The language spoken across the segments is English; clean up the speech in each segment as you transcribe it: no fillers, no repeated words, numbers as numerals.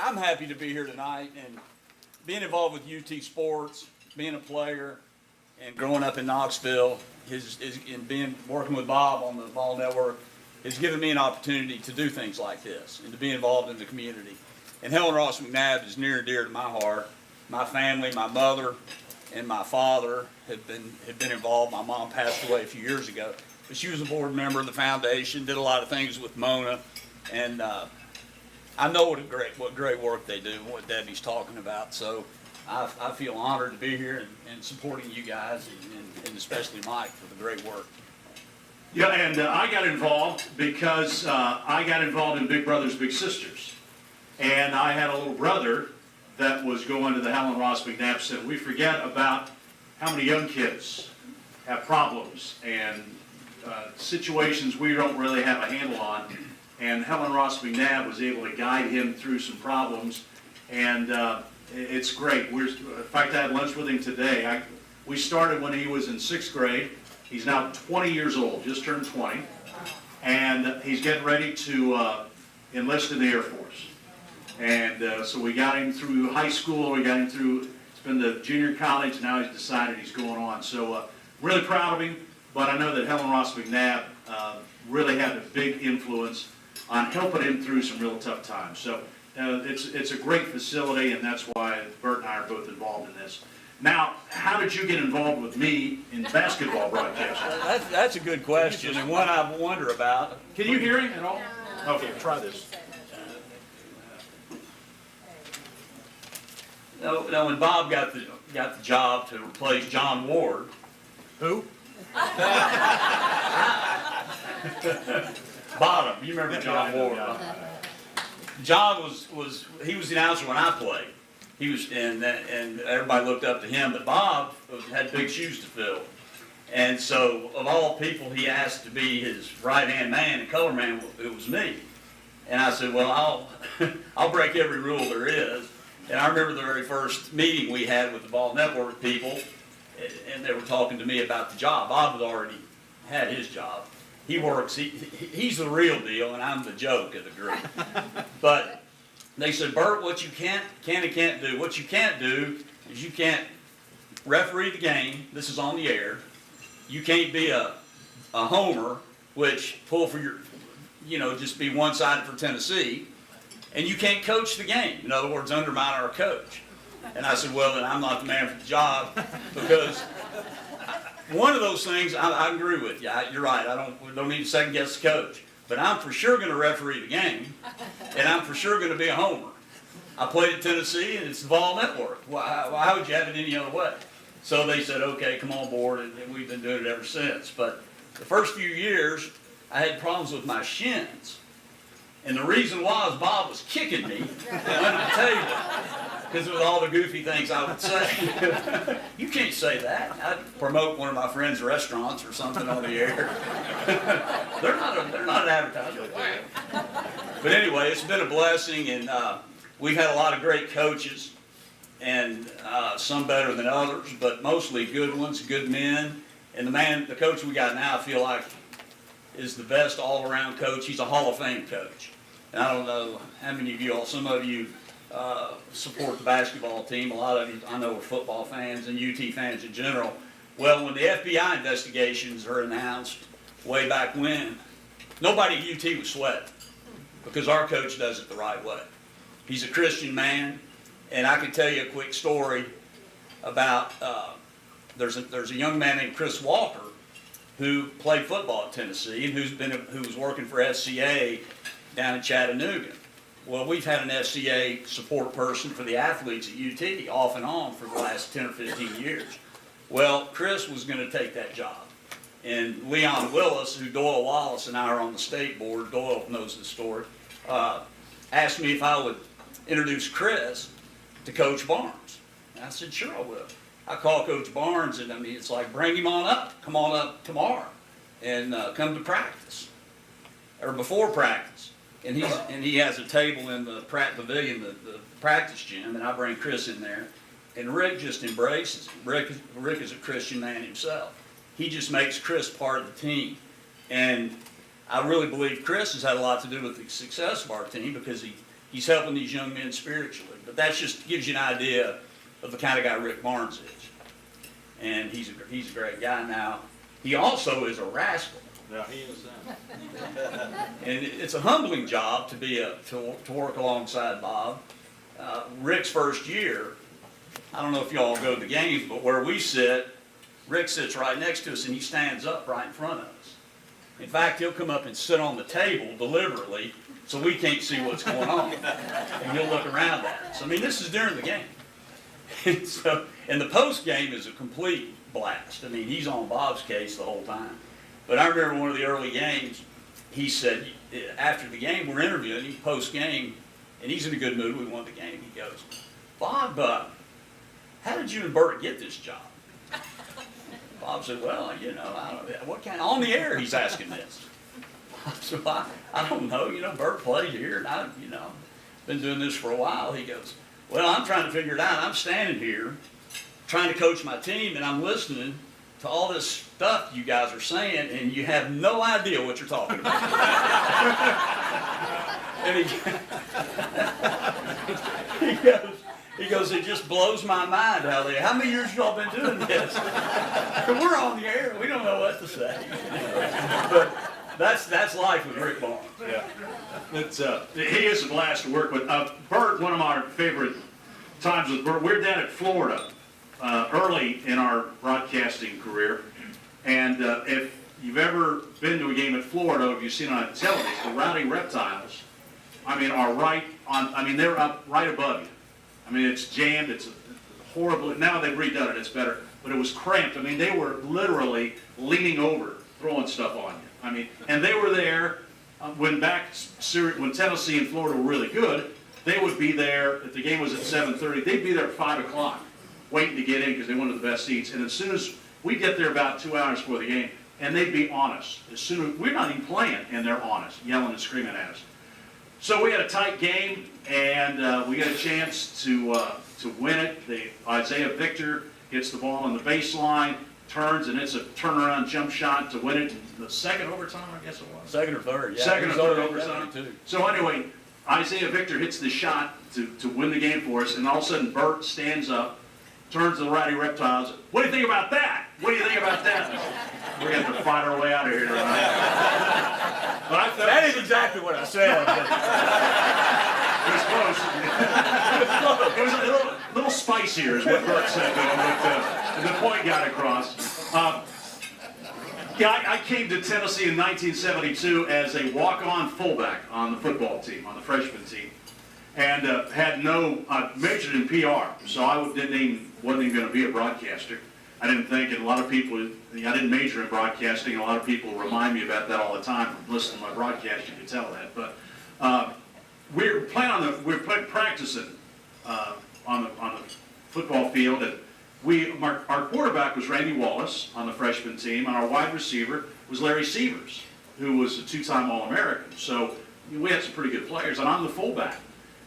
I'm happy to be here tonight and being involved with UT sports, being a player, and growing up in Knoxville, and working with Bob on the Ball Network has given me an opportunity to do things like this and to be involved in the community. And Helen Ross McNabb is near and dear to my heart. My family, my mother, and my father had been involved. My mom passed away a few years ago, but she was a board member of the foundation, did a lot of things with Mona, and I know what great work they do and what Debbie's talking about. So I feel honored to be here and supporting you guys and especially Mike for the great work. Yeah, and I got involved because I got involved in Big Brothers Big Sisters. And I had a little brother that was going to the Helen Ross McNabb Center. We forget about how many young kids have problems and situations we don't really have a handle on. And Helen Ross McNabb was able to guide him through some problems. And it's great. In fact, I had lunch with him today. We started when he was in 6th grade. He's now 20 years old, just turned 20. And he's getting ready to enlist in the Air Force. And so we got him through high school, we got him through, it's been the junior college, now he's decided he's going on. So really proud of him, but I know that Helen Ross McNabb really had a big influence on helping him through some real tough times. So it's a great facility, and that's why Bert and I are both involved in this. Now, how did you get involved with me in basketball broadcasting? That's a good question, and one I wonder about. Can you hear him at all? Okay, try this. No, when Bob got the job to replace John Ward. Who? Bottom, you remember John Ward? John was the announcer when I played. He was, and everybody looked up to him. But Bob had big shoes to fill, and so of all people, he asked to be his right-hand man and color man. It was me, and I said, "Well, I'll break every rule there is." And I remember the very first meeting we had with the Ball Network people, and they were talking to me about the job. Bob had already had his job. He works, he's the real deal, and I'm the joke of the group. But they said, Bert, what you can and can't do. What you can't do is you can't referee the game. This is on the air. You can't be a homer, which pull for your, just be one-sided for Tennessee. And you can't coach the game. In other words, undermine our coach. And I said, well, then I'm not the man for the job, because one of those things, I agree with you. You're right. We don't need to second guess the coach. But I'm for sure going to referee the game, and I'm for sure going to be a homer. I played at Tennessee, and it's the Ball Network. Why would you have it any other way? So they said, okay, come on board, and we've been doing it ever since. But the first few years, I had problems with my shins. And the reason was Bob was kicking me under the table because of all the goofy things I would say. You can't say that. I'd promote one of my friends' restaurants or something on the air. They're not an advertisement. But anyway, it's been a blessing, and we've had a lot of great coaches, and some better than others, but mostly good ones, good men. And the coach we got now, I feel like, is the best all-around coach. He's a Hall of Fame coach. And I don't know how many of you all, some of you support the basketball team. A lot of you, I know, are football fans and UT fans in general. Well, when the FBI investigations are announced way back when, nobody at UT was sweating because our coach does it the right way. He's a Christian man, and I can tell you a quick story about, there's a young man named Chris Walker who played football at Tennessee and who was working for SCA down in Chattanooga. Well, we've had an SCA support person for the athletes at UT off and on for the last 10 or 15 years. Well, Chris was going to take that job. And Leon Willis, who Doyle Wallace and I are on the state board, Doyle knows the story, asked me if I would introduce Chris to Coach Barnes. And I said, sure I will. I called Coach Barnes, and it's like, bring him on up. Come on up tomorrow and come to practice, or before practice. And he has a table in the pavilion, the practice gym, and I bring Chris in there. And Rick just embraces him. Rick is a Christian man himself. He just makes Chris part of the team. And I really believe Chris has had a lot to do with the success of our team, because he he's helping these young men spiritually. But that just gives you an idea of the kind of guy Rick Barnes is. And he's a great guy now. He also is a rascal. Yeah, he is that. And it's a humbling job to be to work alongside Bob. Rick's first year, I don't know if y'all go to the games, but where we sit, Rick sits right next to us and he stands up right in front of us. In fact, he'll come up and sit on the table deliberately so we can't see what's going on. And he'll look around at us. I mean, this is during the game. And the post game is a complete blast. I mean, he's on Bob's case the whole time. But I remember one of the early games, he said, after the game, we're interviewing him post game, and he's in a good mood. We won the game. He goes, Bob, how did you and Bert get this job? Bob said, well, I don't know, what kind, on the air he's asking this. So I don't know, Bert played here, and I've been doing this for a while. He goes, well, I'm trying to figure it out. I'm standing here trying to coach my team, and I'm listening to all this stuff you guys are saying, and you have no idea what you're talking about. And he goes, it just blows my mind how many years y'all been doing this? We're on the air, we don't know what to say. But that's life with Rick Barnes. Yeah, he is a blast to work with. Bert, one of my favorite times with Bert, we're down at Florida early in our broadcasting career, and if you've ever been to a game at Florida, if you've seen it on television, the Rowdy Reptiles, they're up right above you. I mean, it's jammed, it's horrible. Now they've redone it, it's better, but it was cramped. I mean, they were literally leaning over, throwing stuff on you. I mean, and they were there when Tennessee and Florida were really good. They would be there, if the game was at 7:30, they'd be there at 5 o'clock, waiting to get in because they wanted the best seats. And as soon as we get there about 2 hours before the game, and they'd be on us. As soon as we're not even playing, and they're on us, yelling and screaming at us. So we had a tight game, and we got a chance to win it. Isaiah Victor hits the ball on the baseline, turns, and it's a turnaround jump shot to win it in the second overtime, I guess it was. Second or third, yeah. Second or third overtime. Too. So anyway, Isaiah Victor hits the shot to win the game for us, and all of a sudden Bert stands up, turns to the Rowdy Reptiles. What do you think about that? What do you think about that? We're going to have to fight our way out of here tonight. But I thought that is exactly what I said. It was close. It was a little spicier is what Bert said, but the point got across. I came to Tennessee in 1972 as a walk-on fullback on the football team, on the freshman team, and majored in PR, so I wasn't even going to be a broadcaster. I didn't think, and a lot of people, I didn't major in broadcasting, and a lot of people remind me about that all the time. From listening to my broadcast, you can tell that. But we're practicing on the football field, and our quarterback was Randy Wallace on the freshman team, and our wide receiver was Larry Sievers, who was a two-time All-American. So we had some pretty good players, and I'm the fullback.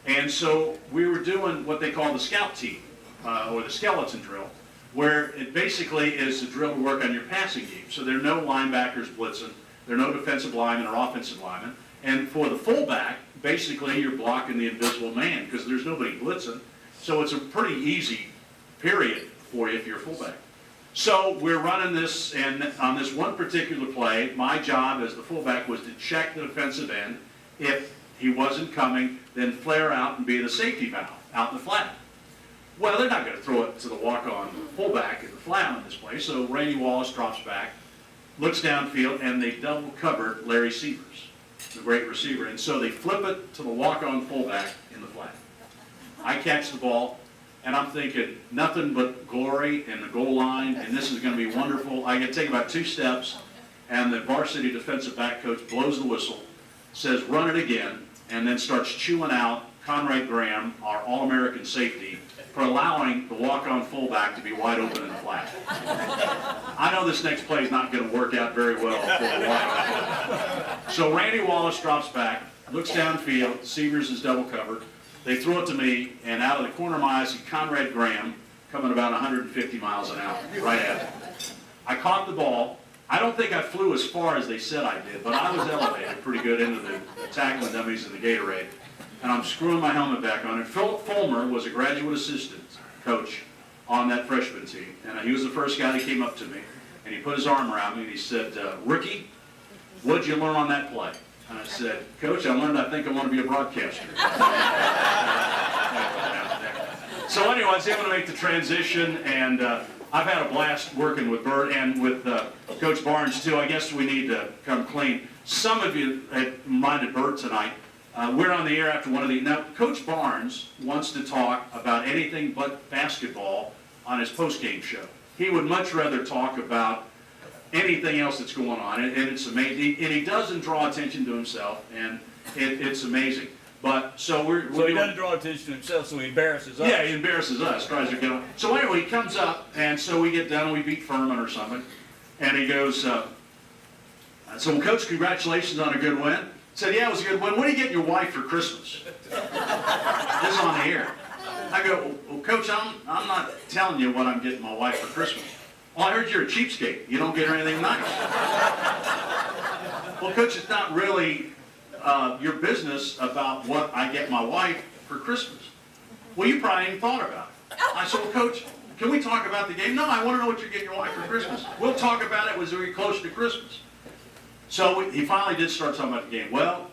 And so we were doing what they call the scout team, or the skeleton drill, where it basically is a drill to work on your passing game. So there are no linebackers blitzing, there are no defensive linemen or offensive linemen. And for the fullback, basically you're blocking the invisible man because there's nobody blitzing. So it's a pretty easy period for you if you're a fullback. So we're running this, and on this one particular play, my job as the fullback was to check the defensive end. If he wasn't coming, then flare out and be the safety valve out in the flat. Well, they're not going to throw it to the walk-on fullback in the flat on this play, so Randy Wallace drops back, looks downfield, and they double cover Larry Sievers, the great receiver. And so they flip it to the walk-on fullback in the flat. I catch the ball, and I'm thinking nothing but glory and the goal line, and this is going to be wonderful. I get to take about 2 steps, and the varsity defensive back coach blows the whistle, says run it again, and then starts chewing out Conrad Graham, our All-American safety, for allowing the walk-on fullback to be wide open in the flat. I know this next play is not going to work out very well for the walk-on. So Randy Wallace drops back, looks downfield, Sievers is double covered. They throw it to me, and out of the corner of my eye, I see Conrad Graham coming about 150 miles an hour, right at me. I caught the ball. I don't think I flew as far as they said I did, but I was elevated pretty good into the tackling dummies and the Gatorade. and I'm screwing my helmet back on. And Philip Fulmer was a graduate assistant coach on that freshman team. And he was the first guy that came up to me, and he put his arm around me, and he said, Ricky, what'd you learn on that play? And I said, Coach, I learned I think I want to be a broadcaster. So anyway, I was able to make the transition, and I've had a blast working with Bert and with Coach Barnes, too. I guess we need to come clean. Some of you had reminded Bert tonight. We're on the air after one of the... Now, Coach Barnes wants to talk about anything but basketball on his post-game show. He would much rather talk about anything else that's going on, and it's amazing. And he doesn't draw attention to himself, and it's amazing. But so So he doesn't draw attention to himself, so he embarrasses us. Yeah, he embarrasses us, tries to get on. So anyway, he comes up, and so we get done, we beat Furman or something, and he goes, so well, Coach, congratulations on a good win. I said, yeah, it was a good win. What are you getting your wife for Christmas? This is on the air. I go, well, Coach, I'm not telling you what I'm getting my wife for Christmas. Well, I heard you're a cheapskate. You don't get her anything nice. Well, Coach, it's not really your business about what I get my wife for Christmas. Well, you probably ain't thought about it. I said, well, Coach, can we talk about the game? No, I want to know what you're getting your wife for Christmas. We'll talk about it as we get closer to Christmas. So he finally did start talking about the game. Well,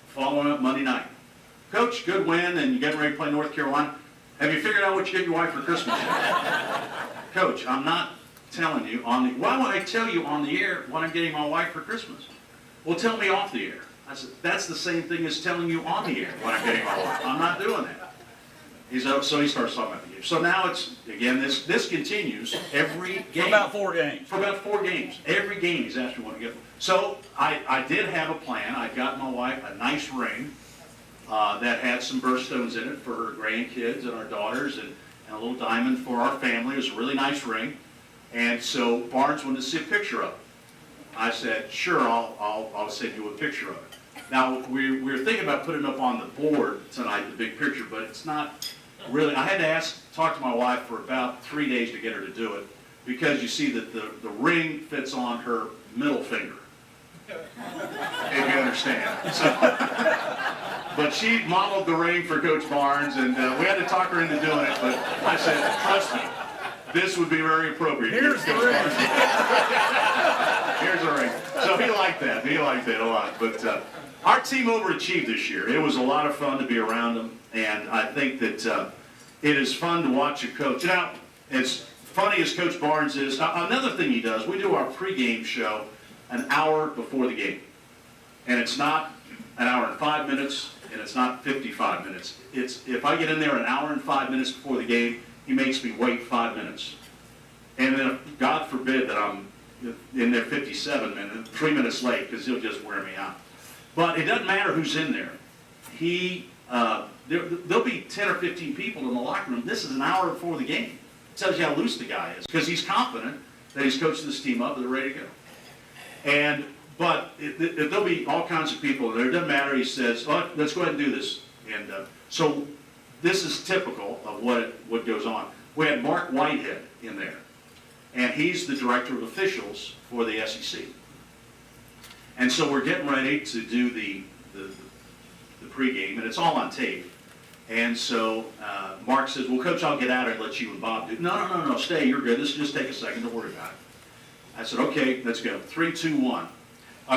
following up Monday night. Coach, good win, and you're getting ready to play North Carolina. Have you figured out what you get your wife for Christmas yet? Coach, I'm not telling you on the... Why would I tell you on the air what I'm getting my wife for Christmas? Well, tell me off the air. I said, that's the same thing as telling you on the air what I'm getting my wife. I'm not doing that. So he starts talking about the game. So now it's, again, this continues every game. For about 4 games. For about 4 games. Every game he's asked me what to get. So I did have a plan. I got my wife a nice ring that had some birthstones in it for her grandkids and our daughters, and a little diamond for our family. It was a really nice ring. And so Barnes wanted to see a picture of it. I said, sure, I'll send you a picture of it. Now, we were thinking about putting it up on the board tonight, the big picture, but it's not really. I had to talk to my wife for about 3 days to get her to do it, because you see that the ring fits on her middle finger, if you understand. So, but she modeled the ring for Coach Barnes, and we had to talk her into doing it, but I said, trust me, this would be very appropriate. Here's the ring. Here's the ring. So he liked that. He liked it a lot. But our team overachieved this year. It was a lot of fun to be around them, and I think that it is fun to watch a coach. Now, as funny as Coach Barnes is, another thing he does, we do our pregame show an hour before the game. And it's not an hour and 5 minutes, and it's not 55 minutes. It's if I get in there an hour and 5 minutes before the game, he makes me wait 5 minutes. And then, God forbid that I'm in there 57 minutes, 3 minutes late, because he'll just wear me out. But it doesn't matter who's in there. There'll be 10 or 15 people in the locker room. This is an hour before the game. It tells you how loose the guy is, because he's confident that he's coached this team up, they're ready to go. But there'll be all kinds of people there. It doesn't matter. He says, oh, let's go ahead and do this. And so this is typical of what goes on. We had Mark Whitehead in there, and he's the director of officials for the SEC. And so we're getting ready to do the pregame, and it's all on tape. And so Mark says, well, Coach, I'll get out and let you and Bob do it. No, stay, you're good. This will just take a second, don't worry about it. I said, okay, let's go. 3, 2, 1.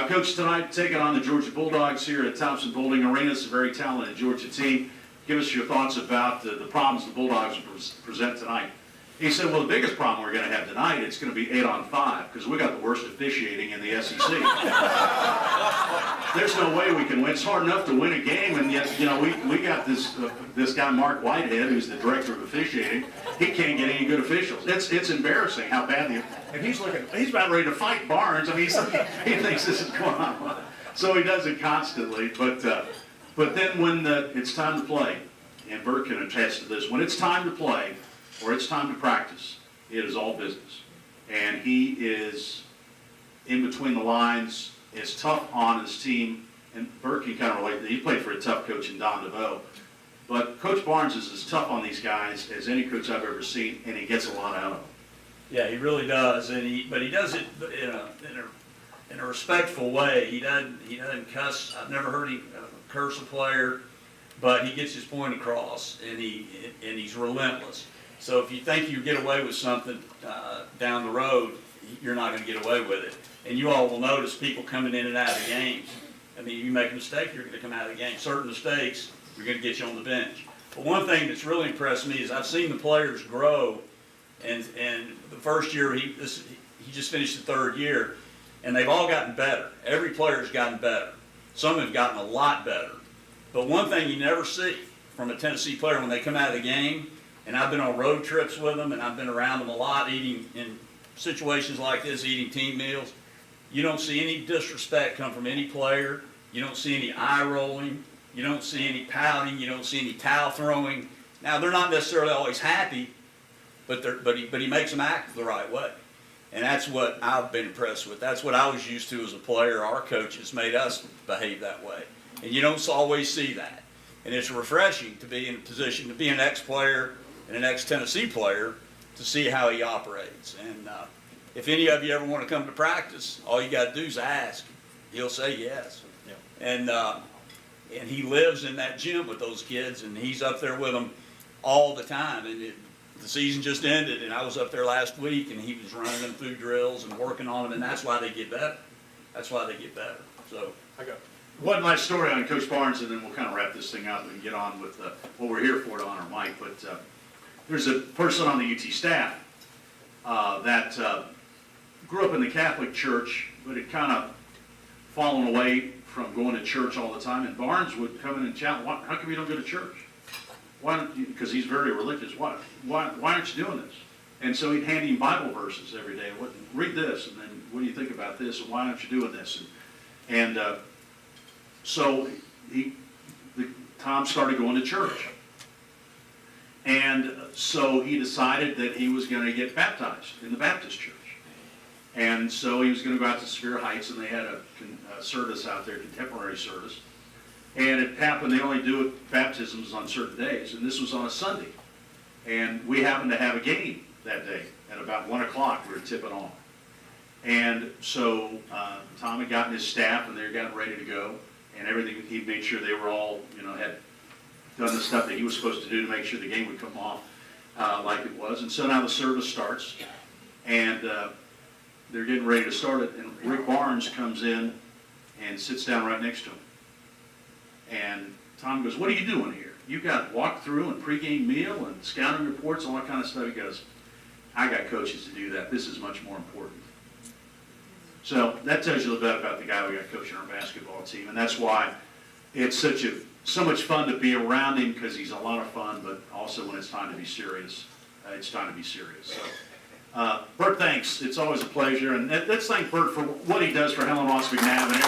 Coach, tonight, taking on the Georgia Bulldogs here at Thompson Bowling Arena. It's a very talented Georgia team. Give us your thoughts about the problems the Bulldogs present tonight. He said, well, the biggest problem we're going to have tonight, it's going to be 8-on-5, because we got the worst officiating in the SEC. There's no way we can win. It's hard enough to win a game, and yet, we got this guy, Mark Whitehead, who's the director of officiating. He can't get any good officials. It's embarrassing how bad and he's about ready to fight Barnes. I mean, he thinks this is going on. So he does it constantly. But then when it's time to play, and Bert can attest to this, when it's time to play, or it's time to practice, it is all business. And he is in between the lines, is tough on his team, and Bert can kind of relate. He played for a tough coach in Don DeVoe. But Coach Barnes is as tough on these guys as any coach I've ever seen, and he gets a lot out of them. Yeah, he really does, but he does it in a respectful way. He doesn't cuss. I've never heard him curse a player. but he gets his point across, and he's relentless. So if you think you get away with something down the road, you're not going to get away with it. And you all will notice people coming in and out of the games. I mean, you make a mistake, you're going to come out of the game. Certain mistakes, you're going to get you on the bench. But one thing that's really impressed me is I've seen the players grow, and the first year, he just finished the 3rd year, and they've all gotten better. Every player's gotten better. Some have gotten a lot better. But one thing you never see from a Tennessee player when they come out of the game, and I've been on road trips with them, and I've been around them a lot, eating in situations like this, eating team meals, you don't see any disrespect come from any player. You don't see any eye rolling. You don't see any pouting. You don't see any towel throwing. Now, they're not necessarily always happy, but he makes them act the right way. And that's what I've been impressed with. That's what I was used to as a player. Our coaches made us behave that way. And you don't always see that. And it's refreshing to be in a position to be an ex-player and an ex-Tennessee player to see how he operates. And if any of you ever want to come to practice, all you got to do is ask. He'll say yes. Yeah. And he lives in that gym with those kids, and he's up there with them all the time. And the season just ended, and I was up there last week, and he was running them through drills and working on them, and that's why they get better. That's why they get better. So I got one last story on Coach Barnes, and then we'll kind of wrap this thing up and get on with what we're here for to honor Mike. But there's a person on the UT staff that grew up in the Catholic Church, but had kind of fallen away from going to church all the time. And Barnes would come in and challenge, how come you don't go to church? Why don't you, because he's very religious, why aren't you doing this? And so he'd hand him Bible verses every day. Read this, and then what do you think about this, and why aren't you doing this? And so Tom started going to church. And so he decided that he was going to get baptized in the Baptist church. And so he was going to go out to Sevier Heights, and they had a service out there, contemporary service. And it happened, they only do baptisms on certain days, and this was on a Sunday. And we happened to have a game that day at about 1 o'clock. We were tipping off. And so Tom had gotten his staff, and they were getting ready to go, and everything, he made sure they were all, had done the stuff that he was supposed to do to make sure the game would come off like it was. And so now the service starts, and they're getting ready to start it, and Rick Barnes comes in and sits down right next to him. And Tom goes, what are you doing here? You've got walkthrough and pregame meal and scouting reports, all that kind of stuff. He goes, I got coaches to do that. This is much more important. So that tells you a little bit about the guy we got coaching our basketball team, and that's why it's so much fun to be around him, because he's a lot of fun, but also when it's time to be serious, it's time to be serious. So, Bert, thanks. It's always a pleasure, and let's thank Bert for what he does for Helen Ross McNabb and